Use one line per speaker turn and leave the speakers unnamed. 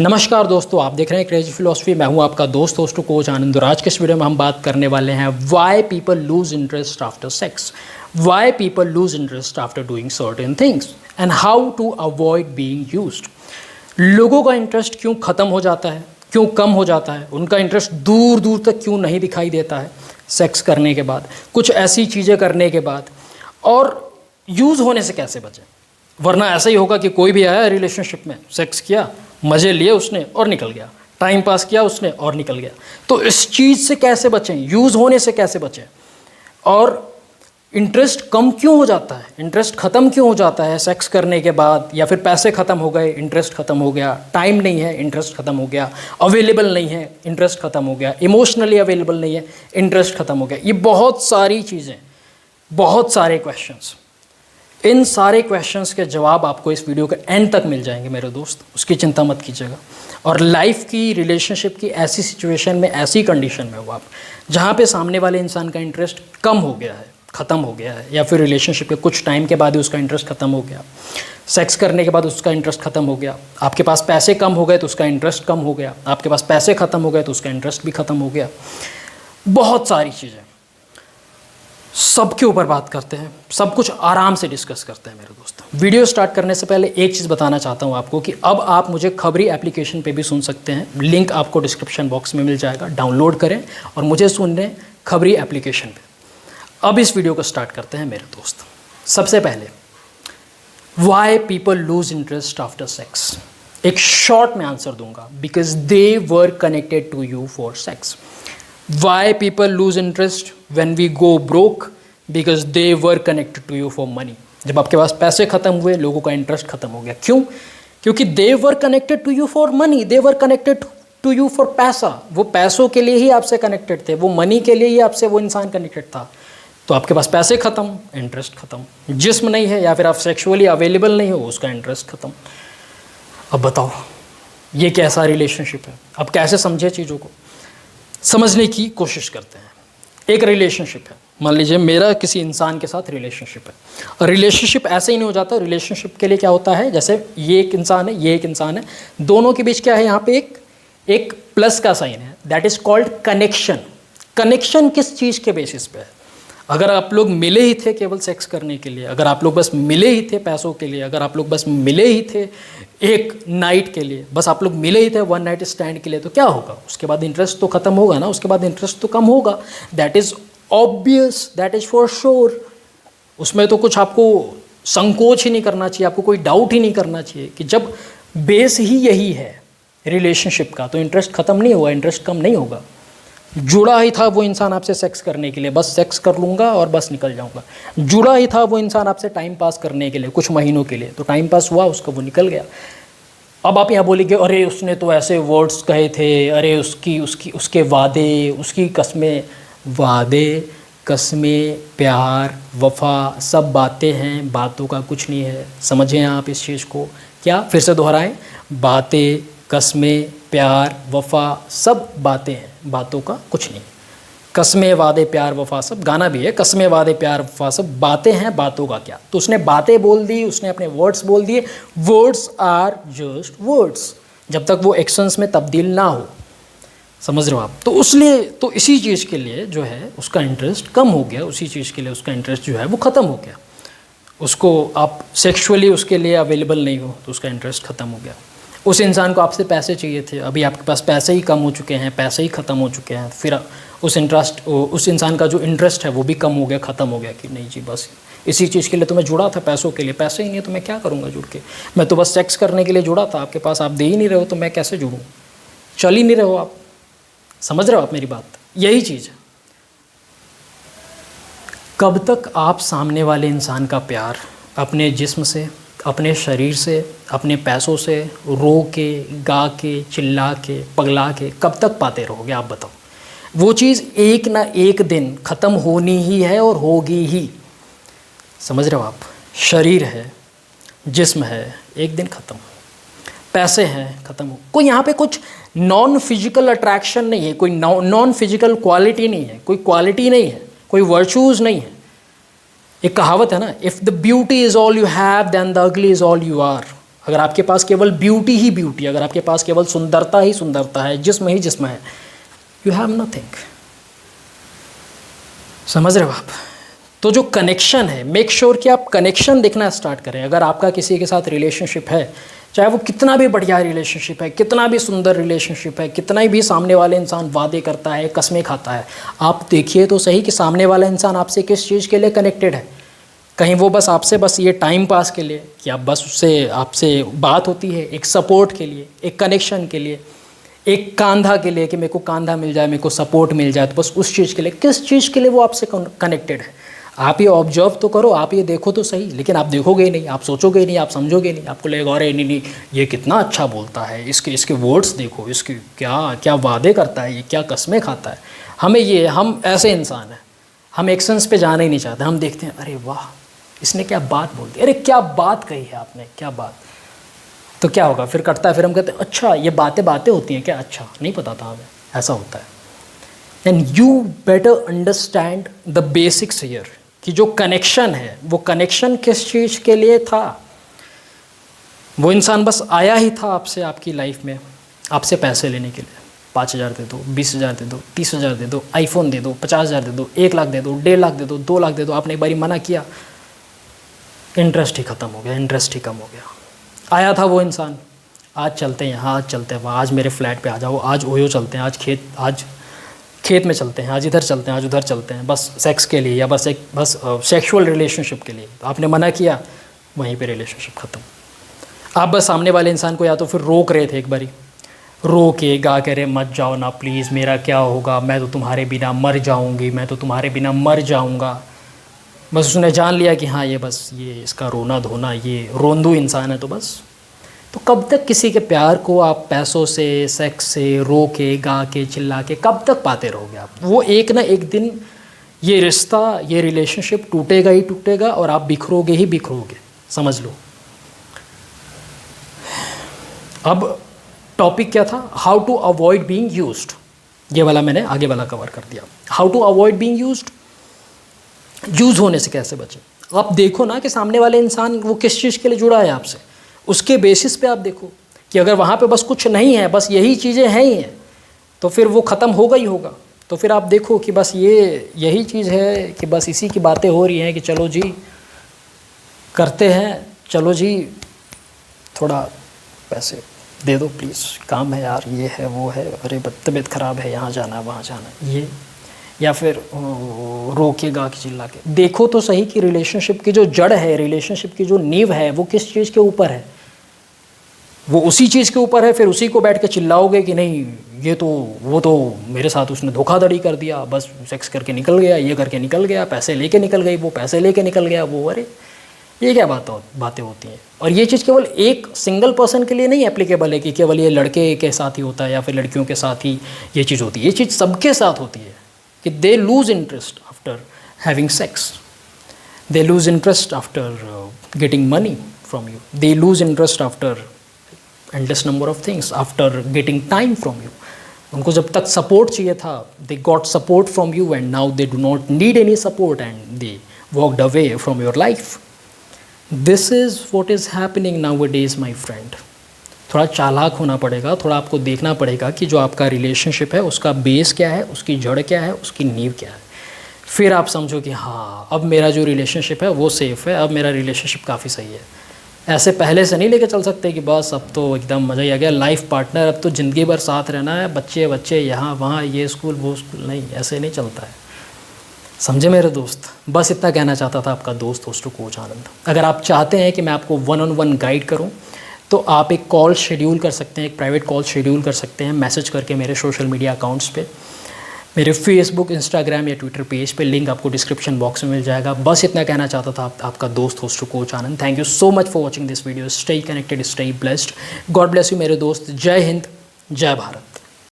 नमस्कार दोस्तों, आप देख रहे हैं क्रेजी फिलोसफी। मैं हूं आपका दोस्त होस्ट कोच आनंद। और आज के इस वीडियो में हम बात करने वाले हैं why people lose interest after sex, why people lose interest after doing certain things and how to avoid being used. लोगों का इंटरेस्ट क्यों ख़त्म हो जाता है, क्यों कम हो जाता है, उनका इंटरेस्ट दूर दूर तक क्यों नहीं दिखाई देता है सेक्स करने के बाद, कुछ ऐसी चीज़ें करने के बाद, और यूज़ होने से कैसे बचें। वरना ऐसा ही होगा कि कोई भी आया रिलेशनशिप में, सेक्स किया, मज़े लिए उसने और निकल गया, टाइम पास किया उसने और निकल गया। तो इस चीज़ से कैसे बचें, यूज़ होने से कैसे बचें, और इंटरेस्ट कम क्यों हो जाता है, इंटरेस्ट ख़त्म क्यों हो जाता है सेक्स करने के बाद, या फिर पैसे ख़त्म हो गए, इंटरेस्ट ख़त्म हो गया, टाइम नहीं है, इंटरेस्ट ख़त्म हो गया, अवेलेबल नहीं है, इंटरेस्ट ख़त्म हो गया, इमोशनली अवेलेबल नहीं है, इंटरेस्ट ख़त्म हो गया। ये बहुत सारी चीज़ें, बहुत सारे क्वेश्चंस, इन सारे क्वेश्चंस के जवाब आपको इस वीडियो के एंड तक मिल जाएंगे मेरे दोस्त, उसकी चिंता मत कीजिएगा। और लाइफ की, रिलेशनशिप की ऐसी सिचुएशन में, ऐसी कंडीशन में हो आप जहाँ पे सामने वाले इंसान का इंटरेस्ट कम हो गया है, ख़त्म हो गया है, या फिर रिलेशनशिप के कुछ टाइम के बाद ही उसका इंटरेस्ट ख़त्म हो गया, सेक्स करने के बाद उसका इंटरेस्ट ख़त्म हो गया, आपके पास पैसे कम हो गए तो उसका इंटरेस्ट कम हो गया, आपके पास पैसे ख़त्म हो गए तो उसका इंटरेस्ट भी ख़त्म हो गया। बहुत सारी चीज़ें, सबके ऊपर बात करते हैं, सब कुछ आराम से डिस्कस करते हैं मेरे दोस्त। वीडियो स्टार्ट करने से पहले एक चीज़ बताना चाहता हूं आपको कि अब आप मुझे खबरी एप्लीकेशन पे भी सुन सकते हैं। लिंक आपको डिस्क्रिप्शन बॉक्स में मिल जाएगा, डाउनलोड करें और मुझे सुन लें खबरी एप्लीकेशन पे। अब इस वीडियो को स्टार्ट करते हैं मेरे दोस्त। सबसे पहले, why people lose interest after sex, एक शॉर्ट में आंसर दूंगा, because they were connected to you for sex. Why people lose interest when we go broke? Because they were connected to you for money. जब आपके पास पैसे ख़त्म हुए, लोगों का इंटरेस्ट ख़त्म हो गया। क्यों? क्योंकि they were connected to you for money, they were connected to you for पैसा। वो पैसों के लिए ही आपसे कनेक्टेड थे, वो मनी के लिए ही आपसे वो इंसान कनेक्टेड था। तो आपके पास पैसे ख़त्म, इंटरेस्ट ख़त्म। जिस्म नहीं है या फिर आप सेक्सुअली अवेलेबल नहीं हो, उसका इंटरेस्ट ख़त्म। अब बताओ ये कैसा रिलेशनशिप है। अब कैसे समझे चीज़ों को, समझने की कोशिश करते हैं। एक रिलेशनशिप है, मान लीजिए मेरा किसी इंसान के साथ रिलेशनशिप है। और रिलेशनशिप ऐसे ही नहीं हो जाता। रिलेशनशिप के लिए क्या होता है, जैसे ये एक इंसान है, ये एक इंसान है, दोनों के बीच क्या है, यहाँ पे एक प्लस का साइन है, that is called connection. Connection किस चीज़ के बेसिस पे है? अगर आप लोग मिले ही थे केवल सेक्स करने के लिए, अगर आप लोग बस मिले ही थे पैसों के लिए, अगर आप लोग बस मिले ही थे एक नाइट के लिए, बस आप लोग मिले ही थे वन नाइट स्टैंड के लिए, तो क्या होगा? उसके बाद इंटरेस्ट तो ख़त्म होगा ना, उसके बाद इंटरेस्ट तो कम होगा। That is obvious, that is for sure. उसमें तो कुछ आपको संकोच ही नहीं करना चाहिए, आपको कोई डाउट ही नहीं करना चाहिए कि जब बेस ही यही है रिलेशनशिप का, तो इंटरेस्ट ख़त्म नहीं होगा, इंटरेस्ट कम नहीं होगा। जुड़ा ही था वो इंसान आपसे सेक्स करने के लिए, बस सेक्स कर लूँगा और बस निकल जाऊँगा। जुड़ा ही था वो इंसान आपसे टाइम पास करने के लिए कुछ महीनों के लिए, तो टाइम पास हुआ उसका, वो निकल गया। अब आप यहाँ बोलेंगे अरे उसने तो ऐसे वर्ड्स कहे थे, अरे उसके वादे, उसकी कस्में। वादे, कस्में, प्यार, वफा, सब बातें हैं, बातों का कुछ नहीं है। समझें आप इस चीज़ को। क्या, फिर से दोहराएं, बातें, कस्में, प्यार, वफा, सब बातें हैं, बातों का कुछ नहीं। कस्में, वादे, प्यार, वफा, सब गाना भी है, कस्में, वादे, प्यार, वफा, सब बातें हैं, बातों का क्या। तो उसने बातें बोल दी, उसने अपने वर्ड्स बोल दिए। वर्ड्स आर जस्ट वर्ड्स, जब तक वो एक्शंस में तब्दील ना हो। समझ रहे हो आप? तो उसलिए, तो इसी चीज़ के लिए जो है उसका इंटरेस्ट कम हो गया, उसी चीज़ के लिए उसका इंटरेस्ट जो है वो ख़त्म हो गया। उसको आप सेक्सुअली उसके लिए अवेलेबल नहीं हो तो उसका इंटरेस्ट ख़त्म हो गया। उस इंसान को आपसे पैसे चाहिए थे, अभी आपके पास पैसे ही कम हो चुके हैं, पैसे ही ख़त्म हो चुके हैं, फिर उस इंसान का जो इंटरेस्ट है वो भी कम हो गया, ख़त्म हो गया कि नहीं जी बस इसी चीज़ के लिए तो मैं जुड़ा था, पैसों के लिए। पैसे ही नहीं तो मैं क्या करूँगा जुड़ के, मैं तो बस सेक्स करने के लिए जुड़ा था, आपके पास आप दे ही नहीं रहे हो तो मैं कैसे जुड़ूँ, चल ही नहीं रहे हो आप। समझ रहे हो आप मेरी बात? यही चीज़ है। कब तक आप सामने वाले इंसान का प्यार अपने जिस्म से, अपने शरीर से, अपने पैसों से रो के, गा के, चिल्ला के, पगला के कब तक पाते रहोगे आप बताओ? वो चीज़ एक ना एक दिन ख़त्म होनी ही है और होगी ही। समझ रहे हो आप? शरीर है, जिस्म है, एक दिन ख़त्म। पैसे हैं, ख़त्म हो। कोई यहाँ पे कुछ नॉन फिजिकल अट्रैक्शन नहीं है, कोई नॉन फिजिकल क्वालिटी नहीं है, कोई क्वालिटी नहीं है, कोई वर्चूज़ नहीं है। एक कहावत है ना, if the beauty is all you have then the ugly is all you are. अगर आपके पास केवल ब्यूटी ही ब्यूटी, अगर आपके पास केवल सुंदरता ही सुंदरता है, जिस्म ही जिस्म है, यू हैव नथिंग। समझ रहे हो आप? तो जो कनेक्शन है, मेक श्योर कि आप कनेक्शन देखना स्टार्ट करें। अगर आपका किसी के साथ रिलेशनशिप है, चाहे वो कितना भी बढ़िया रिलेशनशिप है, कितना भी सुंदर रिलेशनशिप है, कितना भी सामने वाले इंसान वादे करता है, कस्में खाता है, आप देखिए तो सही कि सामने वाला इंसान आपसे किस चीज़ के लिए कनेक्टेड है। कहीं वो बस आपसे बस ये टाइम पास के लिए, कि आप बस उससे आपसे बात होती है एक सपोर्ट के लिए, एक कनेक्शन के लिए, एक कंधा के लिए कि मेरे को कंधा मिल जाए, मेरे को सपोर्ट मिल जाए, तो बस उस चीज़ के लिए, किस चीज़ के लिए वो आपसे कनेक्टेड है। आप ये ऑब्जर्व तो करो, आप ये देखो तो सही, लेकिन आप देखोगे ही नहीं, आप सोचोगे ही नहीं, आप समझोगे नहीं, आपको लगेगा अरे नहीं ये कितना अच्छा बोलता है, इसके वर्ड्स देखो, इसके क्या क्या वादे करता है, ये क्या कस्में खाता है। हम ऐसे इंसान हैं, हम एक्शंस पे जाना ही नहीं चाहते। हम देखते हैं अरे वाह इसने क्या बात बोल दी, अरे क्या बात कही है आपने, क्या बात। तो क्या होगा फिर कटता है, फिर हम कहते हैं अच्छा ये बातें होती हैं क्या, अच्छा नहीं पता था हमें, ऐसा होता है। And you better understand the basics here, कि जो कनेक्शन है वो कनेक्शन किस चीज़ के लिए था। वो इंसान बस आया ही था आपसे, आपकी लाइफ में आपसे पैसे लेने के लिए। 5,000 दे दो, 20,000 दे दो, 30,000 दे दो, आईफोन दे दो, 50,000 दे दो, 1 लाख दे दो, 1.5 लाख दे दो, 2 लाख दे दो। आपने एक बारी मना किया, इंटरेस्ट ही ख़त्म हो गया, इंटरेस्ट ही कम हो गया। आया था वो इंसान, आज चलते हैं यहाँ, आज चलते हैं वहाँ, आज मेरे फ्लैट पे आ जाओ, आज ओयो चलते हैं, आज खेत में चलते हैं, आज इधर चलते हैं, आज उधर चलते हैं, बस सेक्स के लिए या बस सेक्सुअल रिलेशनशिप के लिए। तो आपने मना किया, वहीं पे रिलेशनशिप ख़त्म। आप बस सामने वाले इंसान को या तो फिर रोक रहे थे, एक बारी रो के गा कह रहे मत जाओ ना प्लीज़, मेरा क्या होगा, मैं तो तुम्हारे बिना मर जाऊँगी, मैं तो तुम्हारे बिना मर जाऊँगा। बस उसने जान लिया कि हाँ ये इसका रोना धोना, ये रोंदू इंसान है। तो बस तो कब तक किसी के प्यार को आप पैसों से, सेक्स से, रो के, गा के, चिल्ला के कब तक पाते रहोगे आप? वो एक ना एक दिन ये रिश्ता, ये रिलेशनशिप टूटेगा ही टूटेगा और आप बिखरोगे ही बिखरोगे, समझ लो। अब टॉपिक क्या था, how to avoid being used. ये वाला मैंने आगे वाला कवर कर दिया। How to avoid being used, use होने से कैसे बचे। आप देखो ना कि सामने वाले इंसान वो किस चीज़ के लिए जुड़ा है आपसे, उसके बेसिस पे आप देखो कि अगर वहाँ पे बस कुछ नहीं है, बस यही चीज़ें हैं ही हैं, तो फिर वो ख़त्म होगा ही होगा। तो फिर आप देखो कि बस यही चीज़ है कि बस इसी की बातें हो रही हैं कि चलो जी करते हैं, चलो जी थोड़ा पैसे दे दो प्लीज़, काम है यार, ये है वो है, अरे तबीयत ख़राब है, यहाँ जाना है वहाँ जाना है, ये, या फिर रो के गा के चिल्ला के। देखो तो सही कि रिलेशनशिप की जो जड़ है, रिलेशनशिप की जो नींव है, वो किस चीज़ के ऊपर है। वो उसी चीज़ के ऊपर है, फिर उसी को बैठ के चिल्लाओगे कि नहीं ये तो वो तो मेरे साथ उसने धोखाधड़ी कर दिया, बस सेक्स करके निकल गया, ये करके निकल गया, पैसे लेके निकल गई, वो पैसे लेके निकल गया वो, अरे ये क्या बातें होती हैं। और ये चीज़ केवल एक सिंगल पर्सन के लिए नहीं एप्लीकेबल है कि केवल ये लड़के के साथ ही होता है या फिर लड़कियों के साथ ही ये चीज़ होती है। ये चीज़ सबके साथ होती है कि they lose interest after having sex, they lose interest after getting money from you, they lose interest after endless number of things, after getting time from you. उनको जब तक सपोर्ट चाहिए था, they got support from you and now they do not need any support and they walked away from your life. This is what is happening nowadays, my friend. थोड़ा चालाक होना पड़ेगा, थोड़ा आपको देखना पड़ेगा कि जो आपका रिलेशनशिप है उसका बेस क्या है, उसकी जड़ क्या है, उसकी नींव क्या है। फिर आप समझो कि हाँ अब मेरा जो रिलेशनशिप है वो सेफ़ है, अब मेरा रिलेशनशिप काफ़ी सही है। ऐसे पहले से नहीं लेके चल सकते कि बस अब तो एकदम मज़ा ही आ गया, लाइफ पार्टनर, अब तो ज़िंदगी भर साथ रहना है, बच्चे यहाँ वहाँ, ये स्कूल वो स्कूल, नहीं ऐसे नहीं चलता है। समझे मेरे दोस्त, बस इतना कहना चाहता था आपका दोस्त होस्ट कोच आनंद। अगर आप चाहते हैं कि मैं आपको 1-on-1 गाइड करूं तो आप एक कॉल शेड्यूल कर सकते हैं, एक प्राइवेट कॉल शेड्यूल कर सकते हैं मैसेज करके मेरे सोशल मीडिया अकाउंट्स पे, मेरे फेसबुक, इंस्टाग्राम या ट्विटर पेज पे, लिंक आपको डिस्क्रिप्शन बॉक्स में मिल जाएगा। बस इतना कहना चाहता था आपका दोस्त host coach Anand. Thank you so much for watching this video. Stay connected, stay blessed, God bless you मेरे दोस्त। जय हिंद, जय भारत।